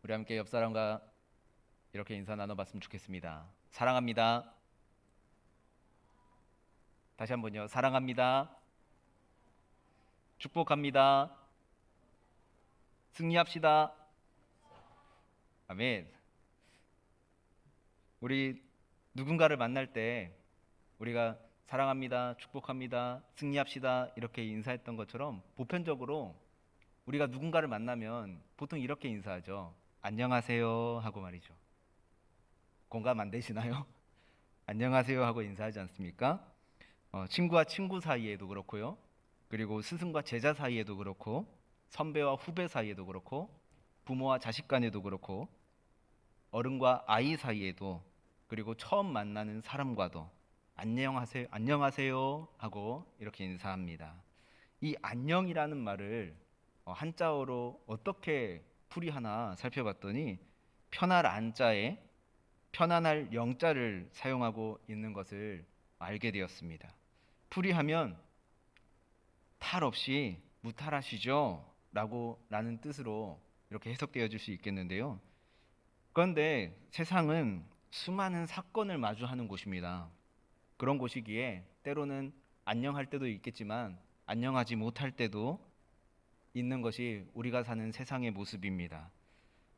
우리 함께 옆 사람과 이렇게 인사 나눠봤으면 좋겠습니다. 사랑합니다. 다시 한번요. 사랑합니다. 축복합니다. 승리합시다. 아멘. 우리 누군가를 만날 때 우리가 사랑합니다, 축복합니다, 승리합시다 이렇게 인사했던 것처럼 보편적으로 우리가 누군가를 만나면 보통 이렇게 인사하죠. 안녕하세요 하고 말이죠. 공감 안 되시나요? 안녕하세요 하고 인사하지 않습니까? 친구와 친구 사이에도 그렇고요. 그리고 스승과 제자 사이에도 그렇고, 선배와 후배 사이에도 그렇고, 부모와 자식 간에도 그렇고, 어른과 아이 사이에도, 그리고 처음 만나는 사람과도 안녕하세요, 안녕하세요 하고 이렇게 인사합니다. 이 안녕이라는 말을 한자어로 어떻게 풀이하나 살펴봤더니 편할 안자에 편안할 영자를 사용하고 있는 것을 알게 되었습니다. 풀이하면 탈 없이 무탈하시죠? 라는 뜻으로 이렇게 해석되어질 수 있겠는데요. 그런데 세상은 수많은 사건을 마주하는 곳입니다. 그런 곳이기에 때로는 안녕할 때도 있겠지만 안녕하지 못할 때도 있는 것이 우리가 사는 세상의 모습입니다.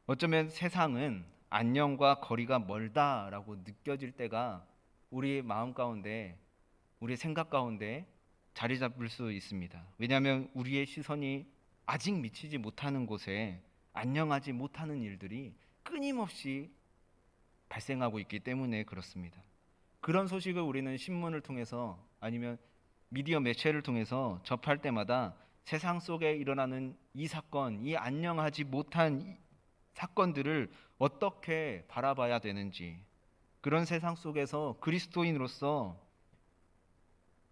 어쩌면 세상은 안녕과 거리가 멀다라고 느껴질 때가 우리의 마음 가운데, 우리의 생각 가운데 자리 잡을 수 있습니다. 왜냐하면 우리의 시선이 아직 미치지 못하는 곳에 안녕하지 못하는 일들이 끊임없이 발생하고 있기 때문에 그렇습니다. 그런 소식을 우리는 신문을 통해서 아니면 미디어 매체를 통해서 접할 때마다 세상 속에 일어나는 이 사건, 이 안녕하지 못한 사건들을 어떻게 바라봐야 되는지, 그런 세상 속에서 그리스도인으로서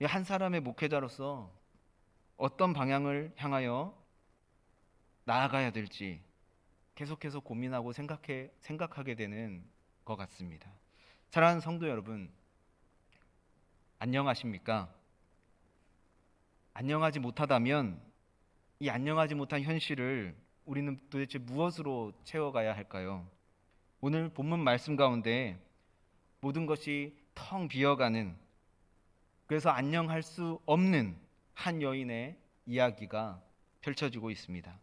한 사람의 목회자로서 어떤 방향을 향하여 나아가야 될지 계속해서 고민하고 생각하게 되는 것 같습니다. 사랑하는 성도 여러분, 안녕하십니까? 안녕하지 못하다면 이 안녕하지 못한 현실을 우리는 도대체 무엇으로 채워가야 할까요? 오늘 본문 말씀 가운데 모든 것이 텅 비어가는, 그래서 안녕할 수 없는 한 여인의 이야기가 펼쳐지고 있습니다.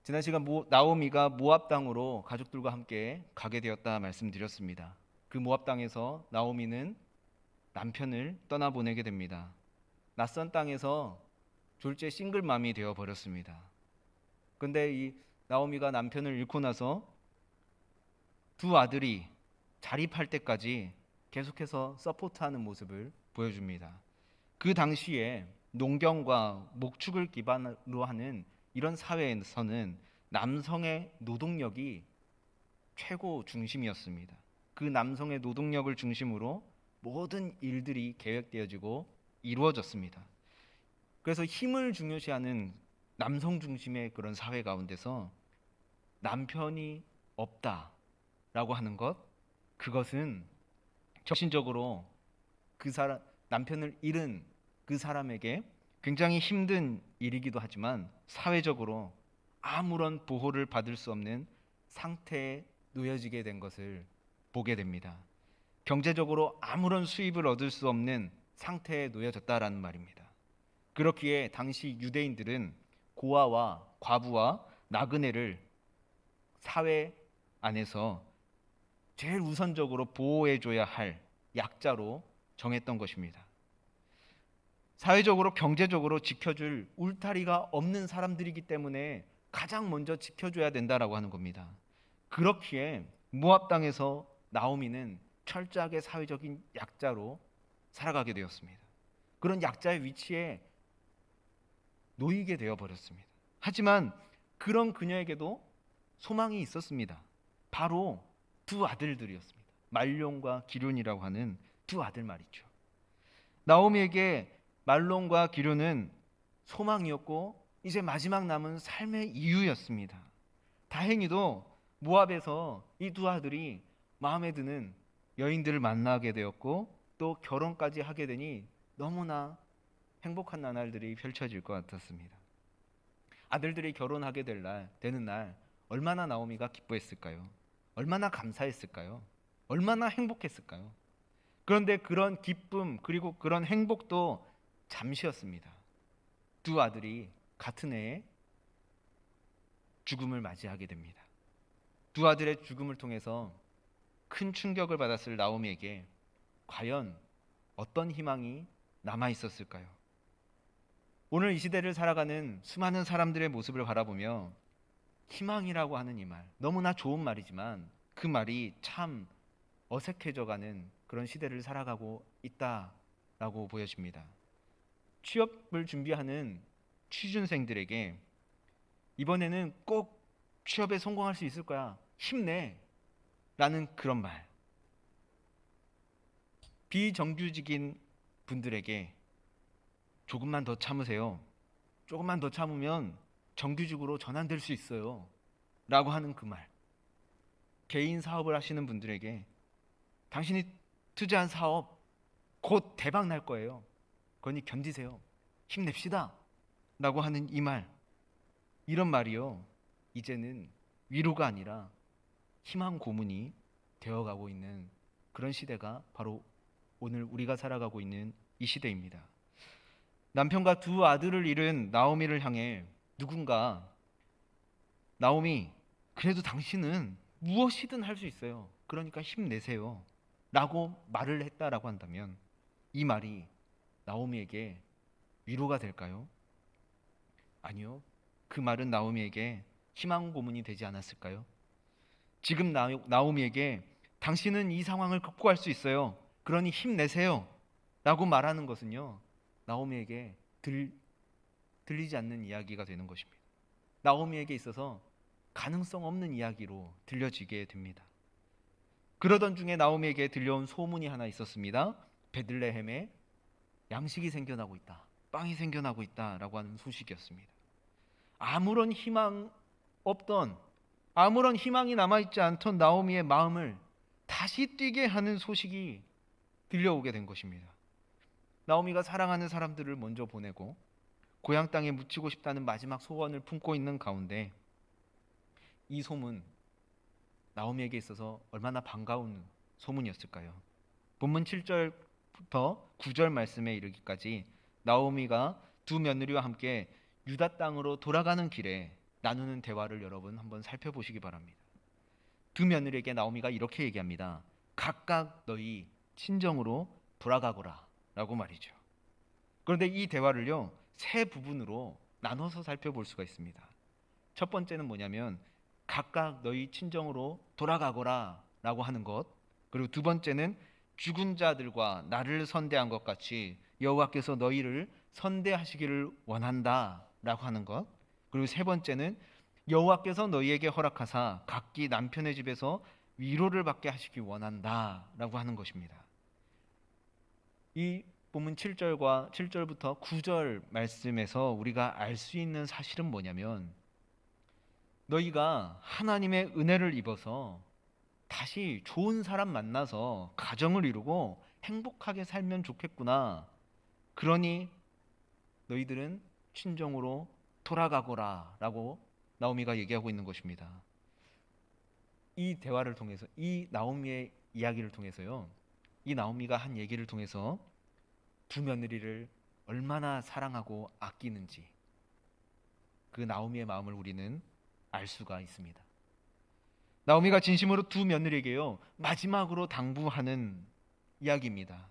지난 시간 나오미가 모압 땅으로 가족들과 함께 가게 되었다 말씀드렸습니다. 그 모압 땅에서 나오미는 남편을 떠나보내게 됩니다. 낯선 땅에서 졸제 싱글맘이 되어 버렸습니다. 근데 이 나오미가 남편을 잃고 나서 두 아들이 자립할 때까지 계속해서 서포트하는 모습을 보여줍니다. 그 당시에 농경과 목축을 기반으로 하는 이런 사회에서는 남성의 노동력이 최고 중심이었습니다. 그 남성의 노동력을 중심으로 모든 일들이 계획되어지고 이루어졌습니다. 그래서 힘을 중요시하는 남성 중심의 그런 사회 가운데서 남편이 없다라고 하는 것, 그것은 정신적으로 남편을 잃은 그 사람에게 굉장히 힘든 일이기도 하지만 사회적으로 아무런 보호를 받을 수 없는 상태에 놓여지게 된 것을 보게 됩니다. 경제적으로 아무런 수입을 얻을 수 없는 상태에 놓여졌다라는 말입니다. 그렇기에 당시 유대인들은 고아와 과부와 나그네를 사회 안에서 제일 우선적으로 보호해줘야 할 약자로 정했던 것입니다. 사회적으로 경제적으로 지켜줄 울타리가 없는 사람들이기 때문에 가장 먼저 지켜줘야 된다라고 하는 겁니다. 그렇기에 모압 땅에서 나오미는 철저하게 사회적인 약자로 살아가게 되었습니다. 그런 약자의 위치에 놓이게 되어 버렸습니다. 하지만 그런 그녀에게도 소망이 있었습니다. 바로 두 아들들이었습니다. 말론과 기륜이라고 하는 두 아들 말이죠. 나오미에게 말론과 기륜은 소망이었고 이제 마지막 남은 삶의 이유였습니다. 다행히도 모압에서 이 두 아들이 마음에 드는 여인들을 만나게 되었고 또 결혼까지 하게 되니 너무나 행복한 나날들이 펼쳐질 것 같았습니다. 아들들이 결혼하게 되는 날 얼마나 나오미가 기뻐했을까요? 얼마나 감사했을까요? 얼마나 행복했을까요? 그런데 그런 기쁨 그리고 그런 행복도 잠시였습니다. 두 아들이 같은 해에 죽음을 맞이하게 됩니다. 두 아들의 죽음을 통해서 큰 충격을 받았을 나오미에게 과연 어떤 희망이 남아 있었을까요? 오늘 이 시대를 살아가는 수많은 사람들의 모습을 바라보며 희망이라고 하는 이 말, 너무나 좋은 말이지만 그 말이 참 어색해져가는 그런 시대를 살아가고 있다라고 보여집니다. 취업을 준비하는 취준생들에게 이번에는 꼭 취업에 성공할 수 있을 거야, 힘내 라는 그런 말, 비정규직인 분들에게 조금만 더 참으세요, 조금만 더 참으면 정규직으로 전환될 수 있어요 라고 하는 그 말, 개인 사업을 하시는 분들에게 당신이 투자한 사업 곧 대박 날 거예요, 그러니 견디세요, 힘냅시다 라고 하는 이 말, 이런 말이요 이제는 위로가 아니라 희망 고문이 되어가고 있는 그런 시대가 바로 오늘 우리가 살아가고 있는 이 시대입니다. 남편과 두 아들을 잃은 나오미를 향해 누군가 나오미, 그래도 당신은 무엇이든 할 수 있어요, 그러니까 힘내세요 라고 말을 했다라고 한다면 이 말이 나오미에게 위로가 될까요? 아니요. 그 말은 나오미에게 희망 고문이 되지 않았을까요? 지금 나오미에게 당신은 이 상황을 극복할 수 있어요, 그러니 힘내세요 라고 말하는 것은요 나오미에게 들리지 않는 이야기가 되는 것입니다. 나오미에게 있어서 가능성 없는 이야기로 들려지게 됩니다. 그러던 중에 나오미에게 들려온 소문이 하나 있었습니다. 베들레헴에 양식이 생겨나고 있다, 빵이 생겨나고 있다라고 하는 소식이었습니다. 아무런 희망 없던, 아무런 희망이 남아있지 않던 나오미의 마음을 다시 뛰게 하는 소식이 들려오게 된 것입니다. 나오미가 사랑하는 사람들을 먼저 보내고 고향 땅에 묻히고 싶다는 마지막 소원을 품고 있는 가운데 이 소문, 나오미에게 있어서 얼마나 반가운 소문이었을까요? 본문 7절부터 9절 말씀에 이르기까지 나오미가 두 며느리와 함께 유다 땅으로 돌아가는 길에 나누는 대화를 여러분 한번 살펴보시기 바랍니다. 두 며느리에게 나오미가 이렇게 얘기합니다. 각각 너희 친정으로 돌아가거라 라고 말이죠. 그런데 이 대화를요 세 부분으로 나눠서 살펴볼 수가 있습니다. 첫 번째는 뭐냐면 각각 너희 친정으로 돌아가거라 라고 하는 것, 그리고 두 번째는 죽은 자들과 나를 선대한 것 같이 여호와께서 너희를 선대하시기를 원한다 라고 하는 것, 그리고 세 번째는 여호와께서 너희에게 허락하사 각기 남편의 집에서 위로를 받게 하시기 원한다 라고 하는 것입니다. 이 본문 7절부터 9절 말씀에서 우리가 알 수 있는 사실은 뭐냐면 너희가 하나님의 은혜를 입어서 다시 좋은 사람 만나서 가정을 이루고 행복하게 살면 좋겠구나, 그러니 너희들은 친정으로 돌아가거라 라고 나오미가 얘기하고 있는 것입니다. 이 대화를 통해서, 이 나오미의 이야기를 통해서요, 이 나오미가 한 얘기를 통해서 두 며느리를 얼마나 사랑하고 아끼는지 그 나오미의 마음을 우리는 알 수가 있습니다. 나오미가 진심으로 두 며느리에게요 마지막으로 당부하는 이야기입니다.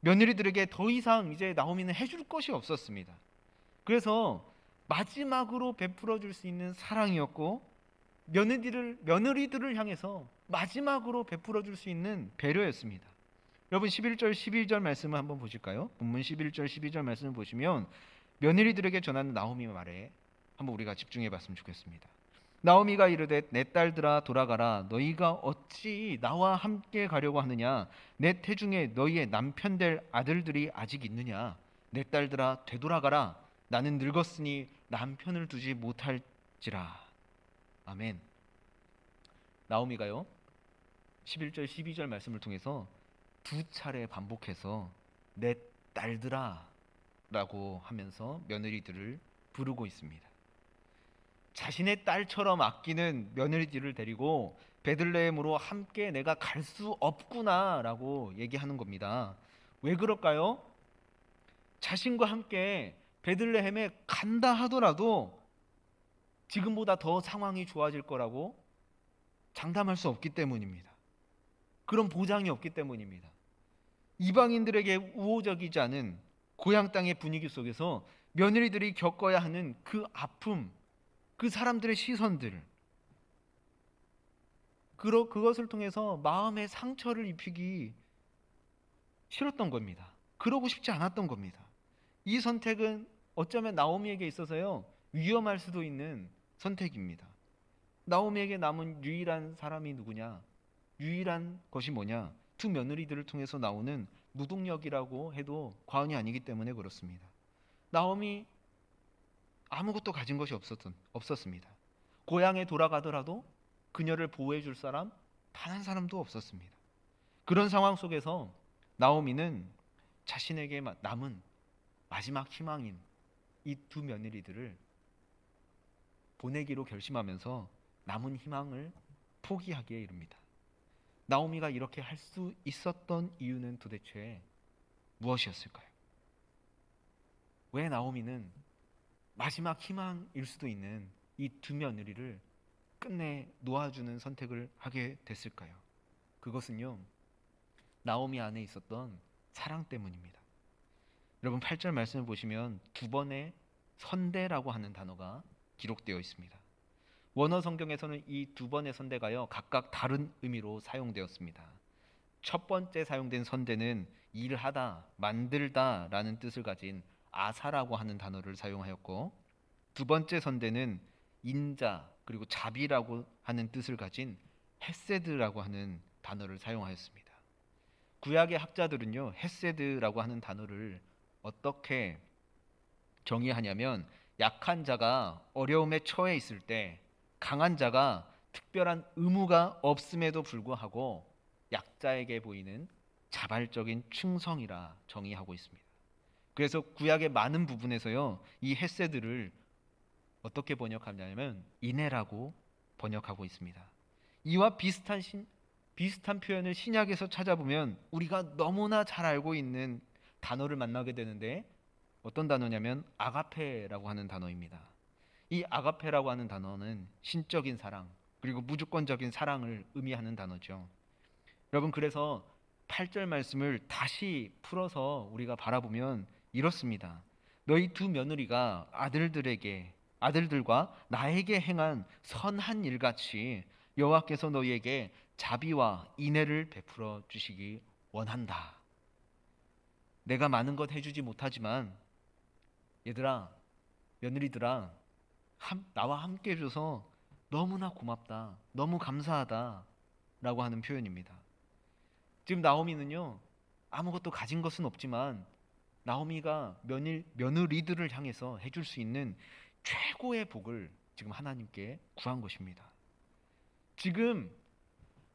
며느리들에게 더 이상 이제 나오미는 해줄 것이 없었습니다. 그래서 마지막으로 베풀어 줄 수 있는 사랑이었고 며느리들을 향해서 마지막으로 베풀어 줄 수 있는 배려였습니다. 여러분 11절 12절 말씀을 한번 보실까요? 본문 11절 12절 말씀을 보시면 며느리들에게 전하는 나오미의 말에 한번 우리가 집중해 봤으면 좋겠습니다. 나오미가 이르되 내 딸들아 돌아가라, 너희가 어찌 나와 함께 가려고 하느냐, 내 태중에 너희의 남편 될 아들들이 아직 있느냐, 내 딸들아 되돌아가라, 나는 늙었으니 남편을 두지 못할지라. 아멘. 나오미가요 11절 12절 말씀을 통해서 두 차례 반복해서 내 딸들아 라고 하면서 며느리들을 부르고 있습니다. 자신의 딸처럼 아끼는 며느리들을 데리고 베들레헴으로 함께 내가 갈 수 없구나라고 얘기하는 겁니다. 왜 그럴까요? 자신과 함께 베들레헴에 간다 하더라도 지금보다 더 상황이 좋아질 거라고 장담할 수 없기 때문입니다. 그런 보장이 없기 때문입니다. 이방인들에게 우호적이지 않은 고향 땅의 분위기 속에서 며느리들이 겪어야 하는 그 아픔, 그 사람들의 시선들, 그것을 통해서 마음의 상처를 입히기 싫었던 겁니다. 그러고 싶지 않았던 겁니다. 이 선택은 어쩌면 나오미에게 있어서요, 위험할 수도 있는 선택입니다. 나오미에게 남은 유일한 사람이 누구냐? 유일한 것이 뭐냐? 두 며느리들을 통해서 나오는 노동력이라고 해도 과언이 아니기 때문에 그렇습니다. 나오미 아무것도 가진 것이 없었습니다. 고향에 돌아가더라도 그녀를 보호해 줄 사람 단 한 사람도 없었습니다. 그런 상황 속에서 나오미는 자신에게 남은 마지막 희망인 이 두 며느리들을 보내기로 결심하면서 남은 희망을 포기하기에 이릅니다. 나오미가 이렇게 할 수 있었던 이유는 도대체 무엇이었을까요? 왜 나오미는 마지막 희망일 수도 있는 이 두 며느리를 끝내 놓아주는 선택을 하게 됐을까요? 그것은요, 나오미 안에 있었던 사랑 때문입니다. 여러분 8절 말씀을 보시면 두 번의 선대라고 하는 단어가 기록되어 있습니다. 원어 성경에서는 이 두 번의 선대가요, 각각 다른 의미로 사용되었습니다. 첫 번째 사용된 선대는 일하다, 만들다 라는 뜻을 가진 아사라고 하는 단어를 사용하였고, 두 번째 선대는 인자 그리고 자비라고 하는 뜻을 가진 헤세드라고 하는 단어를 사용하였습니다. 구약의 학자들은요, 헤세드라고 하는 단어를 어떻게 정의하냐면, 약한 자가 어려움에 처해 있을 때 강한 자가 특별한 의무가 없음에도 불구하고 약자에게 보이는 자발적인 충성이라 정의하고 있습니다. 그래서 구약의 많은 부분에서요, 이 헤세드를 어떻게 번역하냐면 인애라고 번역하고 있습니다. 이와 비슷한 표현을 신약에서 찾아보면 우리가 너무나 잘 알고 있는 단어를 만나게 되는데, 어떤 단어냐면 아가페라고 하는 단어입니다. 이 아가페라고 하는 단어는 신적인 사랑 그리고 무조건적인 사랑을 의미하는 단어죠. 여러분, 그래서 8절 말씀을 다시 풀어서 우리가 바라보면 이렇습니다. 너희 두 며느리가 아들들과 나에게 행한 선한 일같이 여호와께서 너희에게 자비와 인애를 베풀어 주시기 원한다. 내가 많은 것 해주지 못하지만 얘들아, 며느리들아, 나와 함께 해줘서 너무나 고맙다, 너무 감사하다 라고 하는 표현입니다. 지금 나오미는요, 아무것도 가진 것은 없지만 나오미가 며느리들을 향해서 해줄 수 있는 최고의 복을 지금 하나님께 구한 것입니다. 지금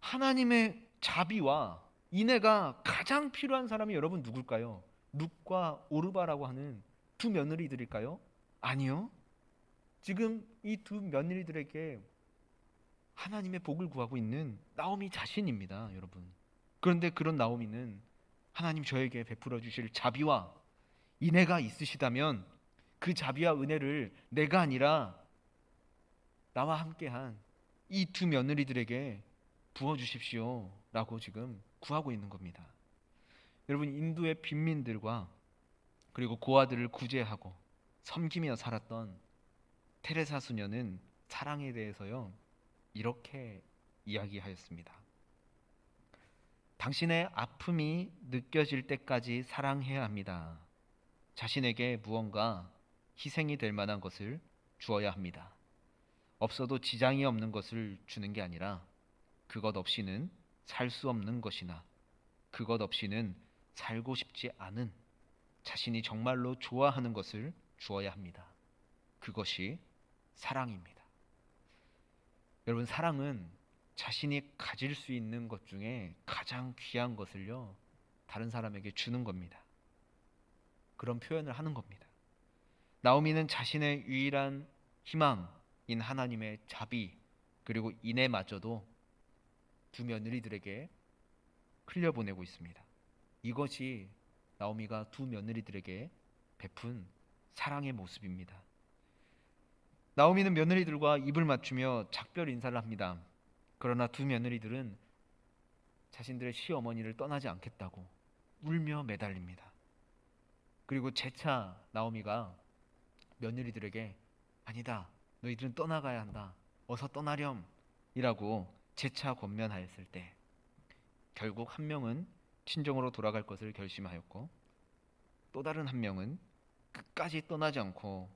하나님의 자비와 인애가 가장 필요한 사람이 여러분 누굴까요? 룻과 오르바라고 하는 두 며느리들일까요? 아니요. 지금 이 두 며느리들에게 하나님의 복을 구하고 있는 나오미 자신입니다, 여러분. 그런데 그런 나오미는 하나님 저에게 베풀어 주실 자비와 인애가 있으시다면 그 자비와 은혜를 내가 아니라 나와 함께한 이 두 며느리들에게 부어 주십시오 라고 지금 구하고 있는 겁니다. 여러분, 인도의 빈민들과 그리고 고아들을 구제하고 섬기며 살았던 테레사 수녀는 사랑에 대해서요, 이렇게 이야기하였습니다. 당신의 아픔이 느껴질 때까지 사랑해야 합니다. 자신에게 무언가 희생이 될 만한 것을 주어야 합니다. 없어도 지장이 없는 것을 주는 게 아니라 그것 없이는 살 수 없는 것이나 그것 없이는 살고 싶지 않은 자신이 정말로 좋아하는 것을 주어야 합니다. 그것이 사랑입니다. 여러분, 사랑은 자신이 가질 수 있는 것 중에 가장 귀한 것을요, 다른 사람에게 주는 겁니다. 그런 표현을 하는 겁니다. 나오미는 자신의 유일한 희망인 하나님의 자비 그리고 인애마저도 두 며느리들에게 흘려보내고 있습니다. 이것이 나오미가 두 며느리들에게 베푼 사랑의 모습입니다. 나오미는 며느리들과 입을 맞추며 작별 인사를 합니다. 그러나 두 며느리들은 자신들의 시어머니를 떠나지 않겠다고 울며 매달립니다. 그리고 재차 나오미가 며느리들에게 아니다, 너희들은 떠나가야 한다, 어서 떠나렴 이라고 재차 권면하였을 때 결국 한 명은 친정으로 돌아갈 것을 결심하였고 또 다른 한 명은 끝까지 떠나지 않고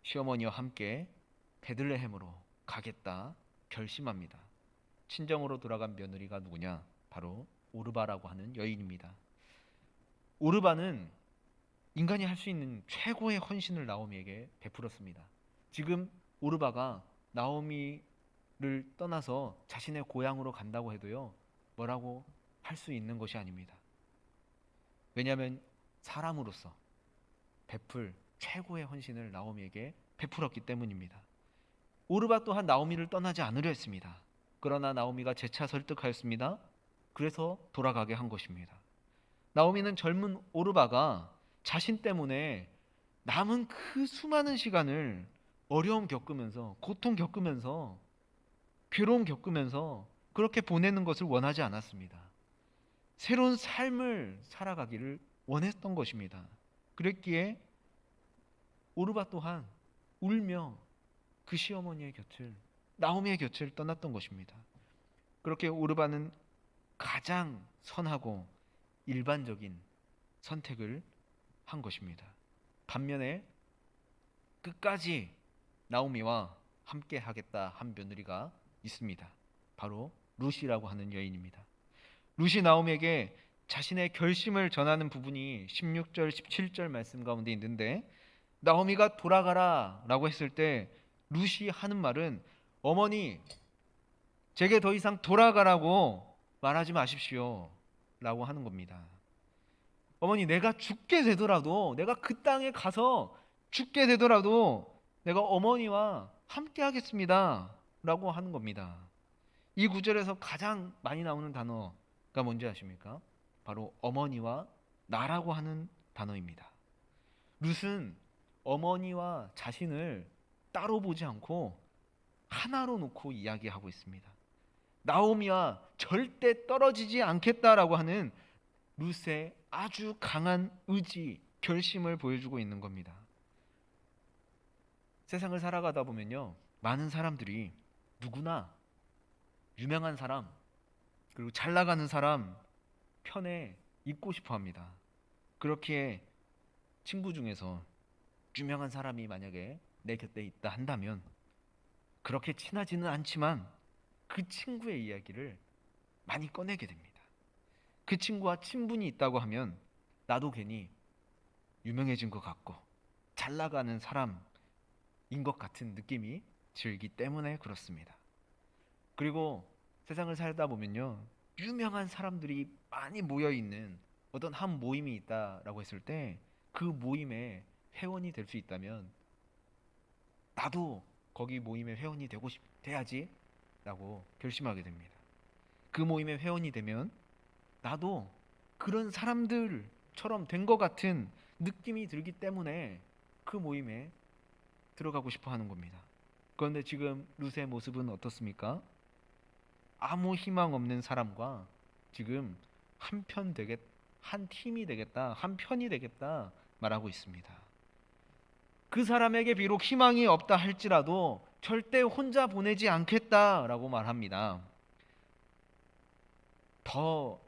시어머니와 함께 베들레헴으로 가겠다 결심합니다. 친정으로 돌아간 며느리가 누구냐? 바로 오르바라고 하는 여인입니다. 오르바는 인간이 할 수 있는 최고의 헌신을 나오미에게 베풀었습니다. 지금 오르바가 나오미를 떠나서 자신의 고향으로 간다고 해도요, 뭐라고 할 수 있는 것이 아닙니다. 왜냐하면 사람으로서 베풀 최고의 헌신을 나오미에게 베풀었기 때문입니다. 오르바 또한 나오미를 떠나지 않으려 했습니다. 그러나 나오미가 재차 설득하였습니다. 그래서 돌아가게 한 것입니다. 나오미는 젊은 오르바가 자신 때문에 남은 그 수많은 시간을 어려움 겪으면서 고통 겪으면서 괴로움 겪으면서 그렇게 보내는 것을 원하지 않았습니다. 새로운 삶을 살아가기를 원했던 것입니다. 그랬기에 오르바 또한 울며 그 시어머니의 곁을, 나오미의 곁을 떠났던 것입니다. 그렇게 오르바는 가장 선하고 일반적인 선택을 한 것입니다. 반면에 끝까지 나오미와 함께 하겠다 한 며느리가 있습니다. 바로 룻이라고 하는 여인입니다. 룻이 나오미에게 자신의 결심을 전하는 부분이 16절, 17절 말씀 가운데 있는데, 나오미가 돌아가라 라고 했을 때 룻이 하는 말은 어머니, 제게 더 이상 돌아가라고 말하지 마십시오 라고 하는 겁니다. 어머니, 내가 죽게 되더라도, 내가 그 땅에 가서 죽게 되더라도 내가 어머니와 함께 하겠습니다 라고 하는 겁니다. 이 구절에서 가장 많이 나오는 단어가 뭔지 아십니까? 바로 어머니와 나라고 하는 단어입니다. 룻은 어머니와 자신을 따로 보지 않고 하나로 놓고 이야기하고 있습니다. 나오미와 절대 떨어지지 않겠다라고 하는 룻의 아주 강한 의지, 결심을 보여주고 있는 겁니다. 세상을 살아가다 보면요, 많은 사람들이 누구나 유명한 사람, 그리고 잘 나가는 사람 편에 있고 싶어 합니다. 그렇기에 친구 중에서 유명한 사람이 만약에 내 곁에 있다 한다면 그렇게 친하지는 않지만 그 친구의 이야기를 많이 꺼내게 됩니다. 그 친구와 친분이 있다고 하면 나도 괜히 유명해진 것 같고 잘 나가는 사람인 것 같은 느낌이 들기 때문에 그렇습니다. 그리고 세상을 살다 보면요, 유명한 사람들이 많이 모여있는 어떤 한 모임이 있다라고 했을 때 그 모임에 회원이 될 수 있다면 나도 거기 모임의 회원이 돼야지 라고 결심하게 됩니다. 그 모임의 회원이 되면 나도 그런 사람들처럼 된 것 같은 느낌이 들기 때문에 그 모임에 들어가고 싶어 하는 겁니다. 그런데 지금 룻의 모습은 어떻습니까? 아무 희망 없는 사람과 지금 한 팀이 되겠다, 한 편이 되겠다 말하고 있습니다. 그 사람에게 비록 희망이 없다 할지라도 절대 혼자 보내지 않겠다라고 말합니다. 더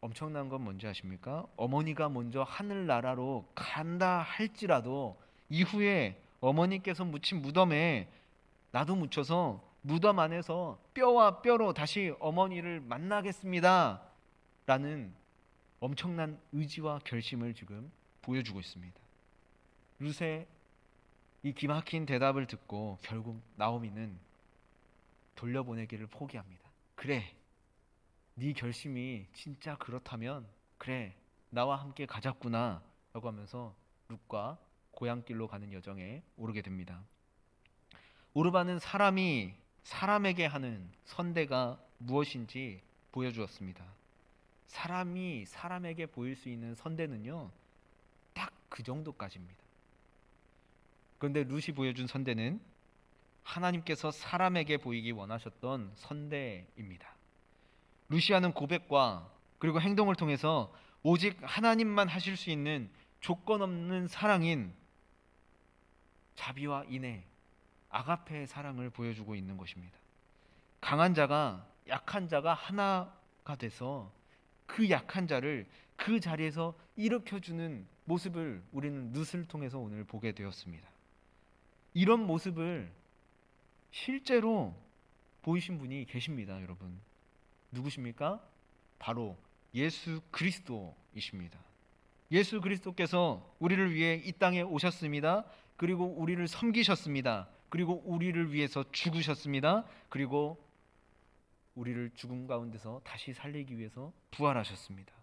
엄청난 건 뭔지 아십니까? 어머니가 먼저 하늘나라로 간다 할지라도 이후에 어머니께서 묻힌 무덤에 나도 묻혀서 무덤 안에서 뼈와 뼈로 다시 어머니를 만나겠습니다 라는 엄청난 의지와 결심을 지금 보여주고 있습니다. 룻의 이 기막힌 대답을 듣고 결국 나오미는 돌려보내기를 포기합니다. 그래, 네 결심이 진짜 그렇다면 그래, 나와 함께 가자꾸나 라고 하면서 룻과 고향길로 가는 여정에 오르게 됩니다. 오르반은 사람이 사람에게 하는 선대가 무엇인지 보여주었습니다. 사람이 사람에게 보일 수 있는 선대는요, 딱 그 정도까지입니다. 그런데 룻이 보여준 선대는 하나님께서 사람에게 보이기 원하셨던 선대입니다. 룻이 하는 고백과 그리고 행동을 통해서 오직 하나님만 하실 수 있는 조건 없는 사랑인 자비와 인애, 아가페의 사랑을 보여주고 있는 것입니다. 강한 자가 약한 자가 하나가 돼서 그 약한 자를 그 자리에서 일으켜주는 모습을 우리는 룻을 통해서 오늘 보게 되었습니다. 이런 모습을 실제로 보이신 분이 계십니다, 여러분. 누구십니까? 바로 예수 그리스도이십니다. 예수 그리스도께서 우리를 위해 이 땅에 오셨습니다. 그리고 우리를 섬기셨습니다. 그리고 우리를 위해서 죽으셨습니다. 그리고 우리를 죽음 가운데서 다시 살리기 위해서 부활하셨습니다.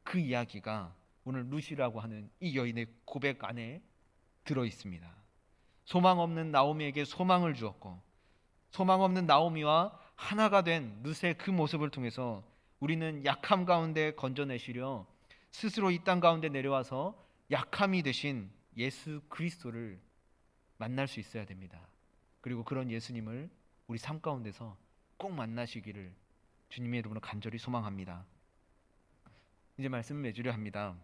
그 이야기가 오늘 룻이라고 하는 이 여인의 고백 안에 들어 있습니다. 소망 없는 나오미에게 소망을 주었고, 소망 없는 나오미와 하나가 된 룻의 그 모습을 통해서 우리는 약함 가운데 건져내시려 스스로 이 땅 가운데 내려와서 약함이 되신 예수 그리스도를 만날 수 있어야 됩니다. 그리고 그런 예수님을 우리 삶 가운데서 꼭 만나시기를 주님의 이름으로 간절히 소망합니다. 이제 말씀을 맺으려 합니다.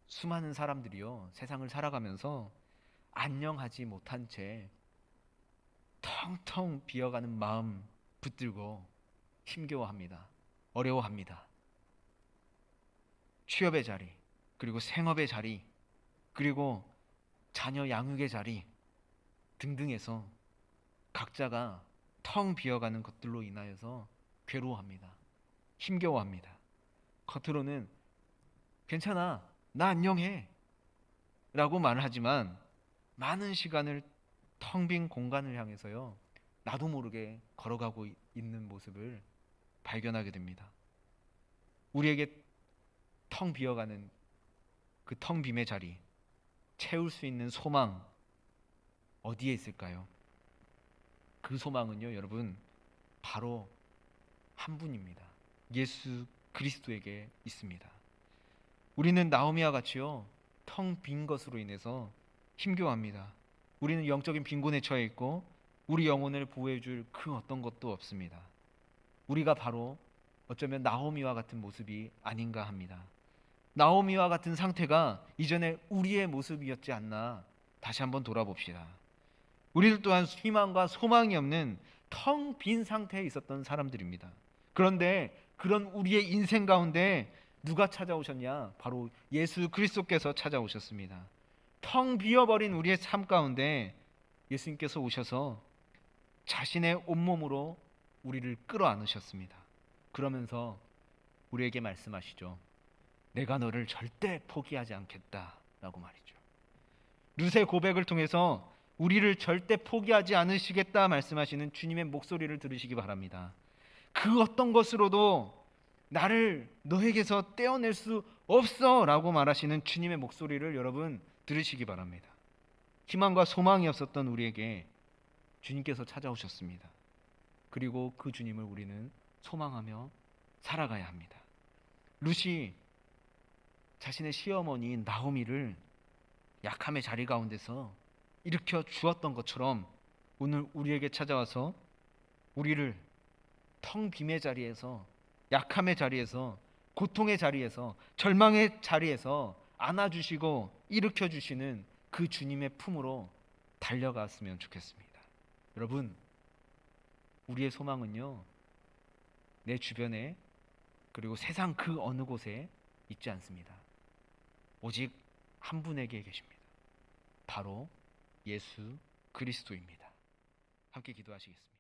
수많은 사람들이요, 세상을 살아가면서 안녕하지 못한 채 텅텅 비어가는 마음 붙들고 힘겨워합니다. 어려워합니다. 취업의 자리, 그리고 생업의 자리, 그리고 자녀 양육의 자리 등등에서 각자가 텅 비어가는 것들로 인하여서 괴로워합니다. 힘겨워합니다. 겉으로는 괜찮아, 나 안녕해 라고 말을 하지만 많은 시간을 텅 빈 공간을 향해서요, 나도 모르게 걸어가고 있는 모습을 발견하게 됩니다. 우리에게 텅 비어가는 그 텅 빔의 자리, 채울 수 있는 소망 어디에 있을까요? 그 소망은요, 여러분, 바로 한 분입니다. 예수 그리스도에게 있습니다. 우리는 나오미와 같이요, 텅 빈 것으로 인해서 힘겨워합니다. 우리는 영적인 빈곤에 처해 있고 우리 영혼을 보호해줄 그 어떤 것도 없습니다. 우리가 바로 어쩌면 나오미와 같은 모습이 아닌가 합니다. 나오미와 같은 상태가 이전에 우리의 모습이었지 않나 다시 한번 돌아봅시다. 우리들 또한 희망과 소망이 없는 텅 빈 상태에 있었던 사람들입니다. 그런데 그런 우리의 인생 가운데 누가 찾아오셨냐? 바로 예수 그리스도께서 찾아오셨습니다. 텅 비어버린 우리의 삶 가운데 예수님께서 오셔서 자신의 온몸으로 우리를 끌어안으셨습니다. 그러면서 우리에게 말씀하시죠. 내가 너를 절대 포기하지 않겠다라고 말이죠. 룻의 고백을 통해서 우리를 절대 포기하지 않으시겠다 말씀하시는 주님의 목소리를 들으시기 바랍니다. 그 어떤 것으로도 나를 너에게서 떼어낼 수 없어 라고 말하시는 주님의 목소리를 여러분 들으시기 바랍니다. 희망과 소망이 없었던 우리에게 주님께서 찾아오셨습니다. 그리고 그 주님을 우리는 소망하며 살아가야 합니다. 룻이 자신의 시어머니인 나오미를 약함의 자리 가운데서 일으켜 주었던 것처럼 오늘 우리에게 찾아와서 우리를 텅 빔의 자리에서, 약함의 자리에서, 고통의 자리에서, 절망의 자리에서 안아주시고 일으켜 주시는 그 주님의 품으로 달려갔으면 좋겠습니다. 여러분, 우리의 소망은요, 내 주변에 그리고 세상 그 어느 곳에 있지 않습니다. 오직 한 분에게 계십니다. 바로 예수 그리스도입니다. 함께 기도하시겠습니다.